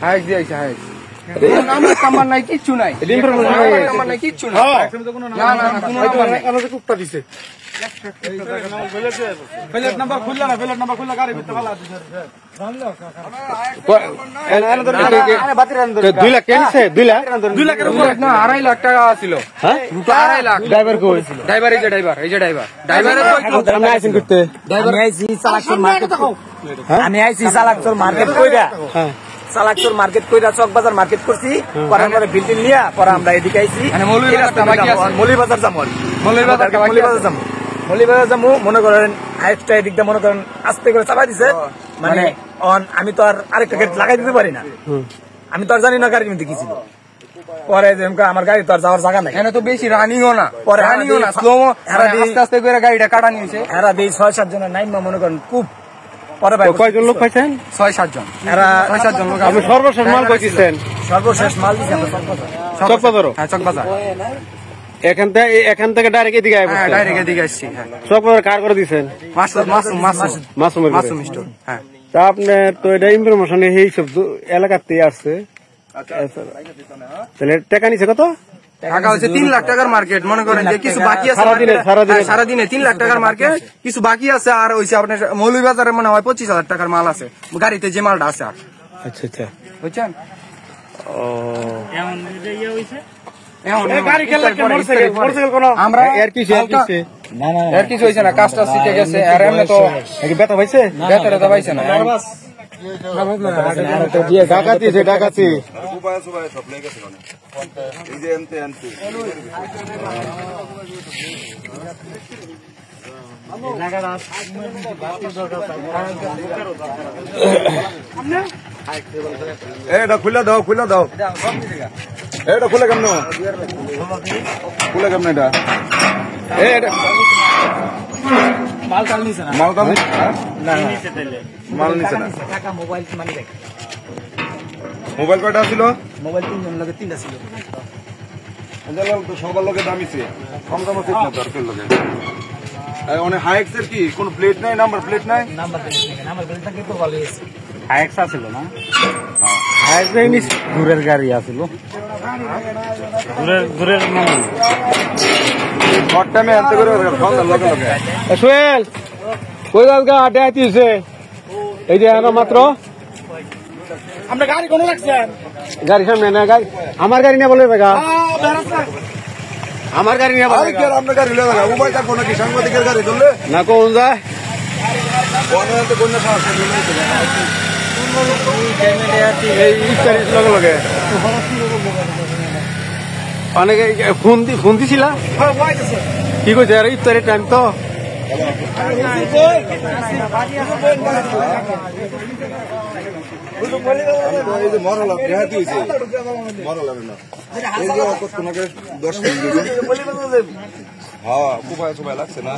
hike দিয়েছে hike number নাই কিচ্ছু নাই নাম্বার নাই কিচ্ছু নাই না না না কোনো নাম্বার নাই আমাদের কুত্তা দিছে প্লেট নাম্বার খুললা না প্লেট নাম্বার খুললা গাড়ি ভিতরে ভালো আছে স্যার 2 লাখ কেনছে 2 লাখের উপর না 2.5 লাখ টাকা ছিল হ্যাঁ 2.5 লাখ ড্রাইভার কই ড্রাইভার এই যে ড্রাইভারের আমি আইছি করতে আমি আইছি চালাকচর মার্কেট আমি আইছি চালাকচর মার্কেট কইরা হ্যাঁ চালাকচর মার্কেট কইরা চক বাজার মার্কেট করছি করার পরে বিল্ডিং নিয়া পরে আমরা এদিকে আইছি মানে মৌলভীবাজার যাবো মনে করেন হাইটটা এদিকটা মনে করেন আস্তে করে চালাই দিছে মানে আমি তো আর আরেকটা গাড়ি লাগাই দিতে পারি না আমি তো আর জানি না গাড়ির মধ্যে কি ছিল পরে আমার গাড়ি তো আর যাওয়ার জায়গা নাই এখানে তো বেশি রানিংও না পরে রানিংও না স্লো আস্তে আস্তে করে গাড়িটা কাটা নিয়েছে এরা দিয়ে 6-7 জনের নাইম মনে করেন খুব পরে ভাই কয়জন লোক পাইছেন 6-7 জন এরা 6-7 জন লোক আপনি সর্বশেষ মাল কইছেন সর্বশেষ মাল দিছি আমরা চকবাজার হ্যাঁ চকবাজার এখান থেকে ডাইরেক্ট এদিকে আইবো হ্যাঁ ডাইরেক্ট এদিকে আসছি হ্যাঁ চকবাজার কার করে দিবেন মাসুম স্টোর হ্যাঁ তা আপনি তো এটা ইনফরমেশন এই সব এলাকাতে আসছে তাহলে টাকা নিছে কত টাকা হচ্ছে 3 লাখ টাকার মার্কেট মনে করেন যে কিছু বাকি আছে সারাদিনে 3 লাখ টাকার মার্কেট কিছু বাকি আছে আর হইছে আপনার মৌলভীবাজারে মনে হয় 25,000 টাকার মাল আছে গাড়িতে যে মালটা আছে আর আচ্ছা আচ্ছা বুঝছেন ও এমন যে ইয়ে হইছে গাড়ি খেলা মোটরসাইকেল কোন আমরা এর কিছু না না এর কিছু হইছে না কাজটা শিখে গেছে আর এমনি তো কি ব্যথা হইছে ব্যথা পাইছে না ডাকাতি সব লেগেছে এই যে এনতে এটা খুলে দাও এটা খুলে কেমন এটা মাল নিছে না মাল নিছে না মোবাইল কয়টা ছিল মোবাইল 3 জন লাগে 3টা ছিল তো সবার লগে দামিছে কম দাম আছে না দরকার লগে অনেক হাইক্সের কি কোন প্লেট নাই নাম্বার প্লেট নাই নাম্বার প্লেট থাকলে তো ভালো আছে হাইক্স আছিল না হাইক্স নাই দূরের গাড়ি আছিল দূরের নাম ঘরটামে আনতে করে ফোন লগে সোহেল কই দালকা আটে আইতিছে এই যে আনো মাত্র আমরা গাড়ি কোন রাখছেন গাড়ি সামনে না গাড়ি আমার গাড়ি নিয়ে বলে বেগা আমার গাড়ি নিয়ে বলে কি আপনার গাড়ি লয়ে গেল মোবাইল তা কোন কি সাংবাদিকের গাড়ি চললে না কোন যায় কোন তো কোন না পাস এই ইস্তারি লগে অনেকে ফোন দিছিল কি কইছে আর ইফতারের টাইম তো মরলাম রেহাতি হয়েছে মরলাম না এই যে তোমাকে 10 মিনিট হ্যাঁ খুব লাগছে না